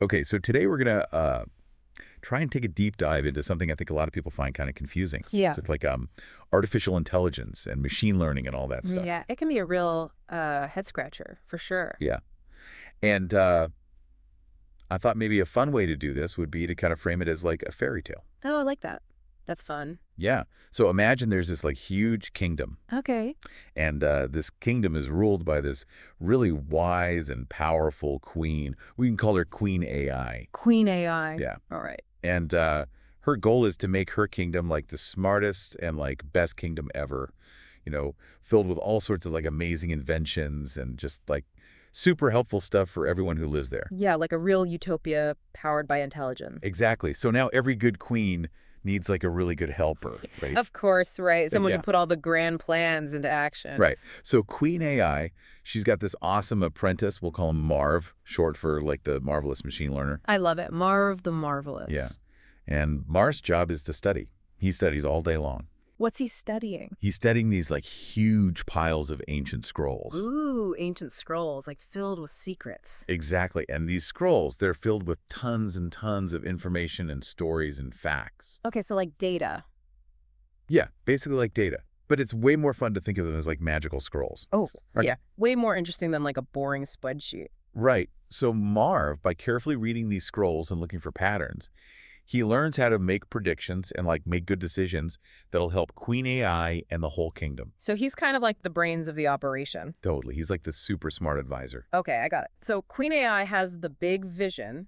Okay, so today we're going to try and take a deep dive into something I think a lot of people find kind of confusing. Yeah. So it's like artificial intelligence and machine learning and all that stuff. Yeah, it can be a real head scratcher for sure. Yeah. And I thought maybe a fun way to do this would be to kind of frame it as like a fairy tale. Oh, I like that. That's fun. Yeah. So imagine there's this like huge kingdom, Okay. and this kingdom is ruled by this really wise and powerful queen. We can call her Queen AI. Queen AI. Yeah. All right. And her goal is to make her kingdom like the smartest and like best kingdom ever, filled with all sorts of like amazing inventions and just like super helpful stuff for everyone who lives there. Yeah, like a real utopia powered by intelligence. Exactly. So now every good queen needs like a really good helper, right? Of course, right. Someone Yeah. to put all the grand plans into action. Right. So Queen AI, she's got this awesome apprentice. We'll call him Marv, short for like the marvelous machine learner. I love it. Marv the Marvelous. Yeah. And Marv's job is to study. He studies all day long. What's he studying? He's studying these like huge piles of ancient scrolls. Ooh, ancient scrolls, like filled with secrets. Exactly. And these scrolls, they're filled with tons and tons of information and stories and facts. Okay, so like data. Yeah, basically like data. But it's way more fun to think of them as like magical scrolls. Oh, Right. yeah. Way more interesting than like a boring spreadsheet. Right. So Marv, by carefully reading these scrolls and looking for patterns, he learns how to make predictions and like make good decisions that'll help Queen AI and the whole kingdom. So he's kind of like the brains of the operation. Totally. He's like the super smart advisor. Okay, I got it. So Queen AI has the big vision,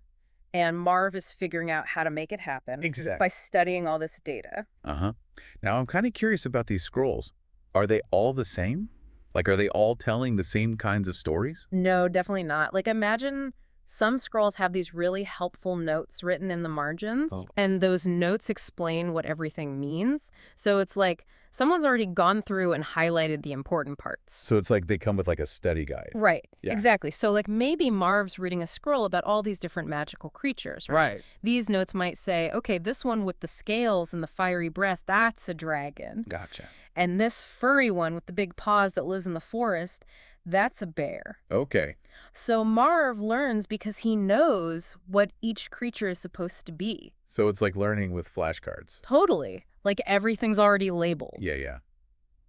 and Marv is figuring out how to make it happen by studying all this data. Uh-huh. Now, I'm kind of curious about these scrolls. Are they all the same? Like, are they all telling the same kinds of stories? No, definitely not. Like, imagine some scrolls have these really helpful notes written in the margins, and those notes explain what everything means. So it's like someone's already gone through and highlighted the important parts. So it's like they come with like a study guide. Right, Yeah. exactly. So like maybe Marv's reading a scroll about all these different magical creatures, right? These notes might say, okay, this one with the scales and the fiery breath, that's a dragon. Gotcha. And this furry one with the big paws that lives in the forest, that's a bear. Okay. So Marv learns because he knows what each creature is supposed to be. So it's like learning with flashcards. Totally. Like everything's already labeled. Yeah, yeah.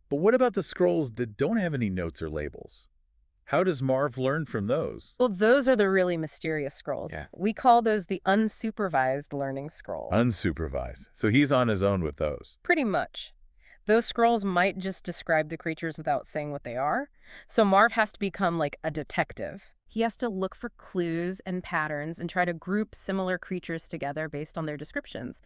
But what about the scrolls that don't have any notes or labels? How does Marv learn from those? Well, those are the really mysterious scrolls. Yeah. We call those the unsupervised learning scrolls. Unsupervised. So he's on his own with those. Pretty much. Those scrolls might just describe the creatures without saying what they are. So Marv has to become like a detective. He has to look for clues and patterns and try to group similar creatures together based on their descriptions.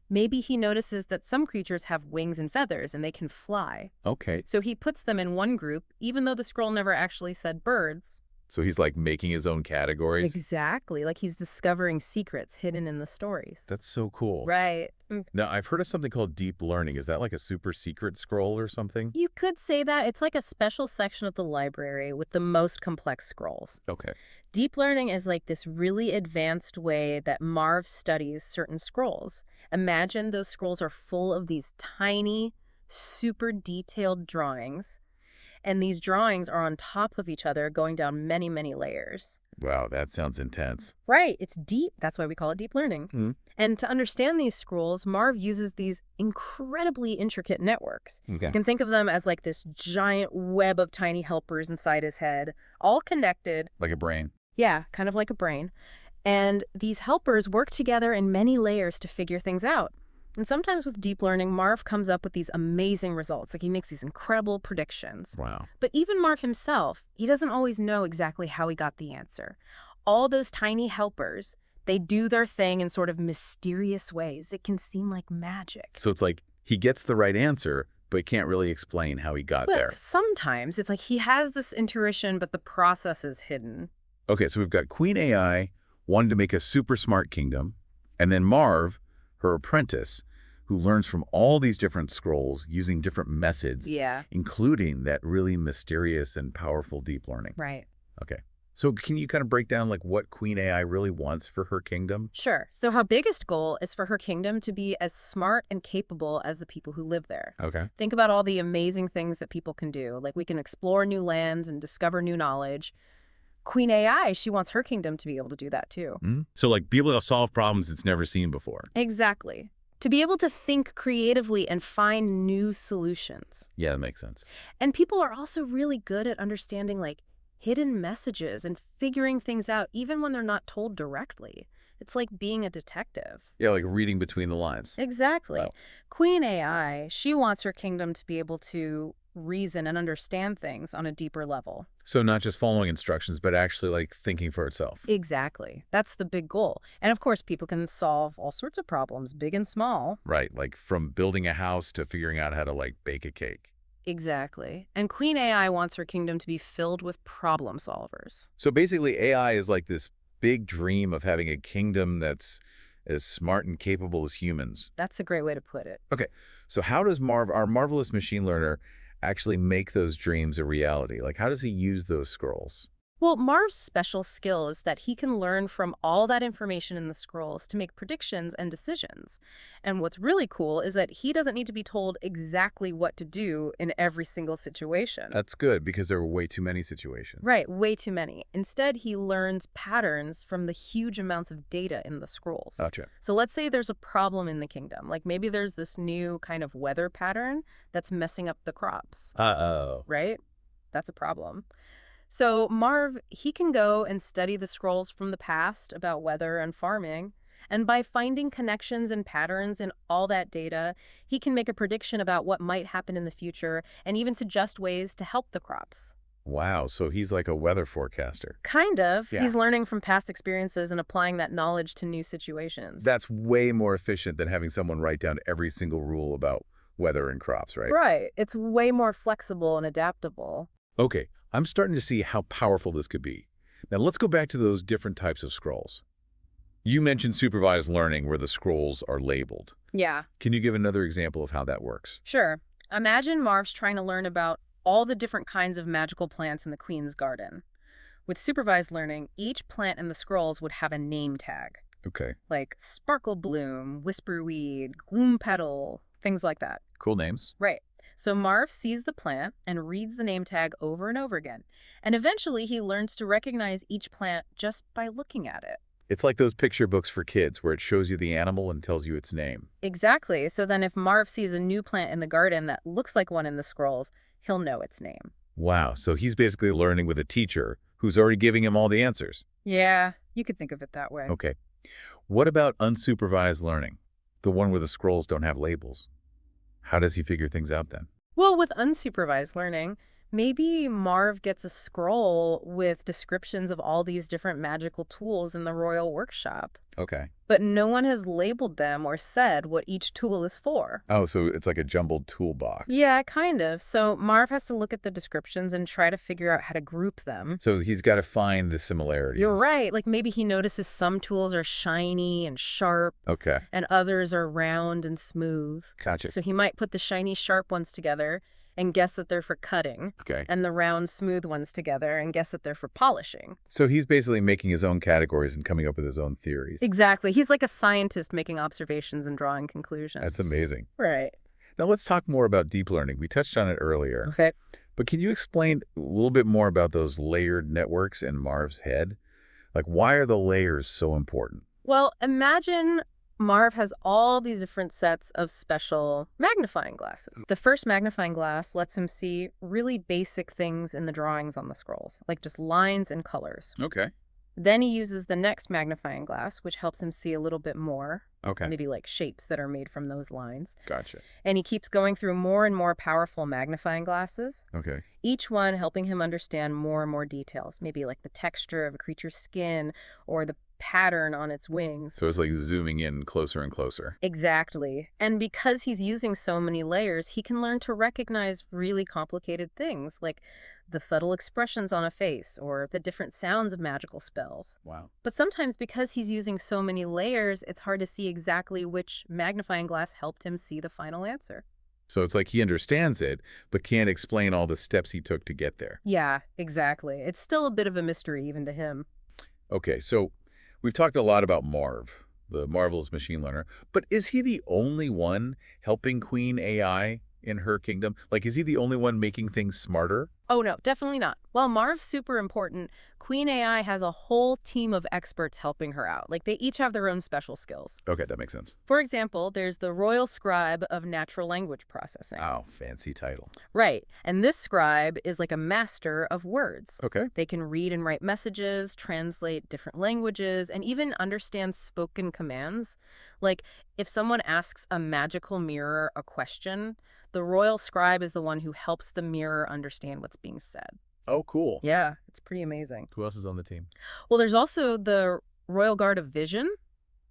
Maybe he notices that some creatures have wings and feathers and they can fly. Okay. So he puts them in one group, even though the scroll never actually said birds. So he's like making his own categories? Exactly, like he's discovering secrets hidden in the stories. That's so cool. Right. Now, I've heard of something called deep learning. Is that like a super secret scroll or something? You could say that. It's like a special section of the library with the most complex scrolls. Okay. Deep learning is like this really advanced way that Marv studies certain scrolls. Imagine those scrolls are full of these tiny, super detailed drawings. And these drawings are on top of each other, going down many, many layers. Wow, that sounds intense. Right, it's deep. That's why we call it deep learning. Mm. And to understand these scrolls, Marv uses these incredibly intricate networks. Okay. You can think of them as like this giant web of tiny helpers inside his head, all connected. Like a brain. Yeah, kind of like a brain. And these helpers work together in many layers to figure things out. And sometimes with deep learning, Marv comes up with these amazing results. Like he makes these incredible predictions. Wow. But even Marv himself, he doesn't always know exactly how he got the answer. All those tiny helpers, they do their thing in sort of mysterious ways. It can seem like magic. So it's like he gets the right answer, but can't really explain how he got Well, there. sometimes it's like he has this intuition, but the process is hidden. Okay, so we've got Queen AI wanting to make a super smart kingdom, and then Marv, her apprentice, who learns from all these different scrolls using different methods, Yeah. including that really mysterious and powerful deep learning. Right. Okay. So can you kind of break down like what Queen AI really wants for her kingdom? Sure. So her biggest goal is for her kingdom to be as smart and capable as the people who live there. Okay. Think about all the amazing things that people can do. Like we can explore new lands and discover new knowledge. Queen AI, she wants her kingdom to be able to do that too. So like be able to solve problems it's never seen before. Exactly. To be able to think creatively and find new solutions. Yeah, that makes sense. And people are also really good at understanding like hidden messages and figuring things out even when they're not told directly. It's like being a detective. Yeah, like reading between the lines. Exactly. Wow. Queen AI, she wants her kingdom to be able to reason and understand things on a deeper level. So not just following instructions, but actually like thinking for itself. Exactly. That's the big goal. And of course, people can solve all sorts of problems, big and small. Right, like from building a house to figuring out how to like bake a cake. Exactly. And Queen AI wants her kingdom to be filled with problem solvers. So basically AI is like this big dream of having a kingdom that's as smart and capable as humans. That's a great way to put it. Okay, so how does our marvelous machine learner, actually make those dreams a reality? Like how does he use those scrolls? Well, Marv's special skill is that he can learn from all that information in the scrolls to make predictions and decisions. And what's really cool is that he doesn't need to be told exactly what to do in every single situation. That's good because there are way too many situations. Right, way too many. Instead, he learns patterns from the huge amounts of data in the scrolls. Gotcha. So let's say there's a problem in the kingdom. Like maybe there's this new kind of weather pattern that's messing up the crops, Uh-oh. right? That's a problem. So Marv, he can go and study the scrolls from the past about weather and farming. And by finding connections and patterns in all that data, he can make a prediction about what might happen in the future and even suggest ways to help the crops. Wow, so he's like a weather forecaster. Kind of. Yeah. He's learning from past experiences and applying that knowledge to new situations. That's way more efficient than having someone write down every single rule about weather and crops, right? Right. It's way more flexible and adaptable. Okay, I'm starting to see how powerful this could be. Now let's go back to those different types of scrolls. You mentioned supervised learning where the scrolls are labeled. Yeah. Can you give another example of how that works? Sure. Imagine Marv's trying to learn about all the different kinds of magical plants in the Queen's garden. With supervised learning, each plant in the scrolls would have a name tag, Okay, like sparkle bloom, whisperweed, gloom petal, things like that. cool names. Right. So Marv sees the plant and reads the name tag over and over again. And eventually he learns to recognize each plant just by looking at it. It's like those picture books for kids where it shows you the animal and tells you its name. Exactly. So then if Marv sees a new plant in the garden that looks like one in the scrolls, he'll know its name. Wow, so he's basically learning with a teacher who's already giving him all the answers. Yeah, you could think of it that way. Okay, what about unsupervised learning? The one where the scrolls don't have labels. How does he figure things out then? Well, with unsupervised learning, maybe Marv gets a scroll with descriptions of all these different magical tools in the royal workshop, Okay. but no one has labeled them or said what each tool is for. Oh, so it's like a jumbled toolbox. Yeah, kind of. So Marv has to look at the descriptions and try to figure out how to group them. So he's got to find the similarities. You're right. Like maybe he notices some tools are shiny and sharp Okay. and others are round and smooth. Gotcha. So he might put the shiny, sharp ones together and guess that they're for cutting, Okay. and the round, smooth ones together and guess that they're for polishing. So he's basically making his own categories and coming up with his own theories. Exactly. He's like a scientist making observations and drawing conclusions. That's amazing. Right. Now let's talk more about deep learning. We touched on it earlier. Okay. But can you explain a little bit more about those layered networks in Marv's head? Like, why are the layers so important? Well, imagine Marv has all these different sets of special magnifying glasses. The first magnifying glass lets him see really basic things in the drawings on the scrolls, like just lines and colors. Okay. Then he uses the next magnifying glass, which helps him see a little bit more, Okay. maybe like shapes that are made from those lines. Gotcha. And he keeps going through more and more powerful magnifying glasses, Okay. each one helping him understand more and more details, maybe like the texture of a creature's skin or the pattern on its wings. So it's like zooming in closer and closer. Exactly. And because he's using so many layers, he can learn to recognize really complicated things like the subtle expressions on a face or the different sounds of magical spells. Wow. But sometimes because he's using so many layers, it's hard to see exactly which magnifying glass helped him see the final answer. So it's like he understands it, but can't explain all the steps he took to get there. Yeah, exactly. It's still a bit of a mystery even to him. Okay, so we've talked a lot about Marv, the marvelous machine learner, but is he the only one helping Queen AI in her kingdom? Like, is he the only one making things smarter? Oh, no, definitely not. While Marv's super important, Queen AI has a whole team of experts helping her out. Like, they each have their own special skills. Okay, that makes sense. For example, there's the Royal Scribe of Natural Language Processing. Oh, fancy title. Right. And this scribe is like a master of words. Okay. They can read and write messages, translate different languages, and even understand spoken commands. Like, if someone asks a magical mirror a question, the royal scribe is the one who helps the mirror understand what's being said. Oh, cool. Yeah, it's pretty amazing. Who else is on the team? Well, there's also the Royal Guard of Vision.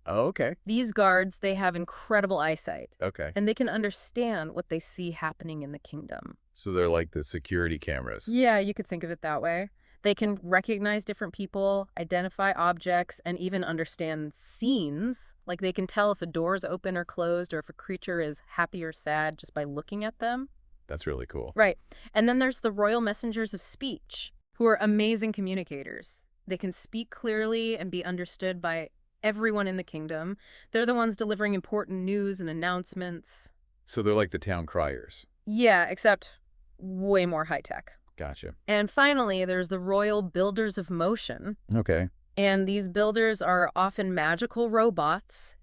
Oh, okay. These guards, they have incredible eyesight, Okay. and they can understand what they see happening in the kingdom. So they're like the security cameras. Yeah, you could think of it that way. They can recognize different people, identify objects, and even understand scenes. Like they can tell if a door is open or closed or if a creature is happy or sad just by looking at them. That's really cool. Right. And then there's the royal messengers of speech, who are amazing communicators. They can speak clearly and be understood by everyone in the kingdom. They're the ones delivering important news and announcements. So they're like the town criers. Yeah, except way more high tech. Gotcha. And finally, there's the royal builders of motion. Okay. And these builders are often magical robots,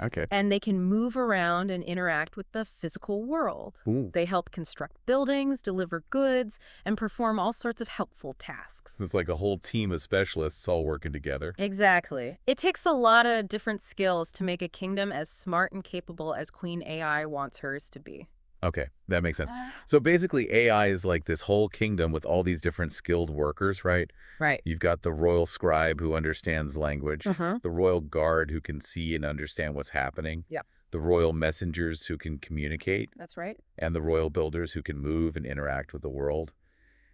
Okay. and they can move around and interact with the physical world. Ooh. They help construct buildings, deliver goods, and perform all sorts of helpful tasks. It's like a whole team of specialists all working together. Exactly. It takes a lot of different skills to make a kingdom as smart and capable as Queen AI wants hers to be. Okay, that makes sense. So basically AI is like this whole kingdom with all these different skilled workers, right? Right. You've got the royal scribe who understands language, Mhm. the royal guard who can see and understand what's happening, Yep. the royal messengers who can communicate, That's right. and the royal builders who can move and interact with the world.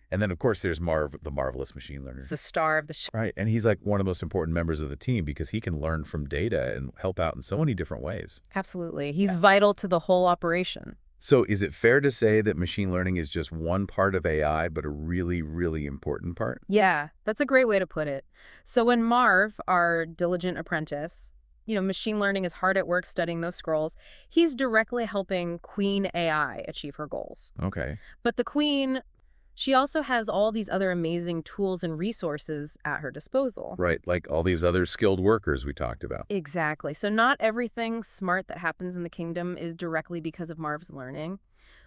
And then, of course, there's Marv, the marvelous machine learner. The star of the show. Right, and he's like one of the most important members of the team because he can learn from data and help out in so many different ways. Absolutely. He's vital to the whole operation. So is it fair to say that machine learning is just one part of AI, but a really, really important part? Yeah, that's a great way to put it. So when Marv, our diligent apprentice, machine learning is hard at work studying those scrolls, he's directly helping Queen AI achieve her goals. Okay. But the Queen, she also has all these other amazing tools and resources at her disposal. Right, like all these other skilled workers we talked about. Exactly. So not everything smart that happens in the kingdom is directly because of Marv's learning.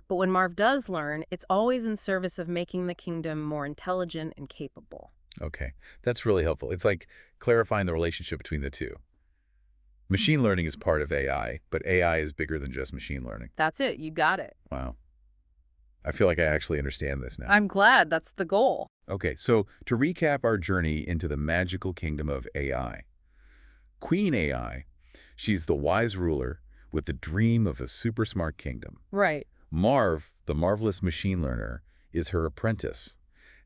But when Marv does learn, it's always in service of making the kingdom more intelligent and capable. Okay, that's really helpful. It's like clarifying the relationship between the two. Machine learning is part of AI, but AI is bigger than just machine learning. That's it. You got it. Wow. I feel like I actually understand this now. I'm glad. That's the goal. Okay, so to recap our journey into the magical kingdom of AI. Queen AI, she's the wise ruler with the dream of a super smart kingdom. Right. Marv, the marvelous machine learner, is her apprentice,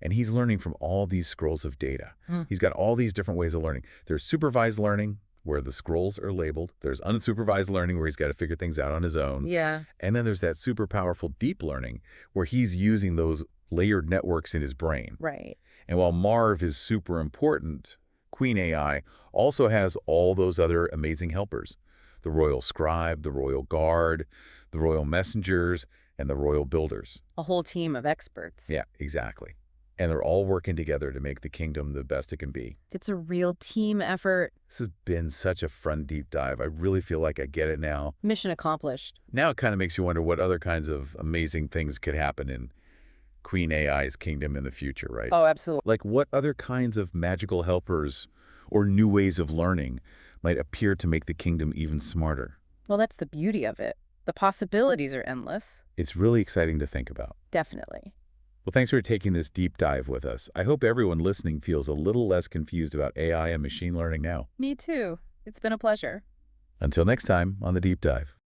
and he's learning from all these scrolls of data. He's got all these different ways of learning. There's supervised learning, where the scrolls are labeled. There's unsupervised learning, where he's got to figure things out on his own. Yeah. And then there's that super powerful deep learning, where he's using those layered networks in his brain. Right. And while Marv is super important, Queen AI also has all those other amazing helpers. The royal scribe, the royal guard, the royal messengers, and the royal builders. A whole team of experts. Yeah, exactly. And they're all working together to make the kingdom the best it can be. It's a real team effort. This has been such a fun deep dive. I really feel like I get it now. Mission accomplished. Now it kind of makes you wonder what other kinds of amazing things could happen in Queen AI's kingdom in the future, right? Oh, absolutely. Like what other kinds of magical helpers or new ways of learning might appear to make the kingdom even smarter? Well, that's the beauty of it. The possibilities are endless. It's really exciting to think about. Definitely. Well, thanks for taking this deep dive with us. I hope everyone listening feels a little less confused about AI and machine learning now. Me too. It's been a pleasure. Until next time on The Deep Dive.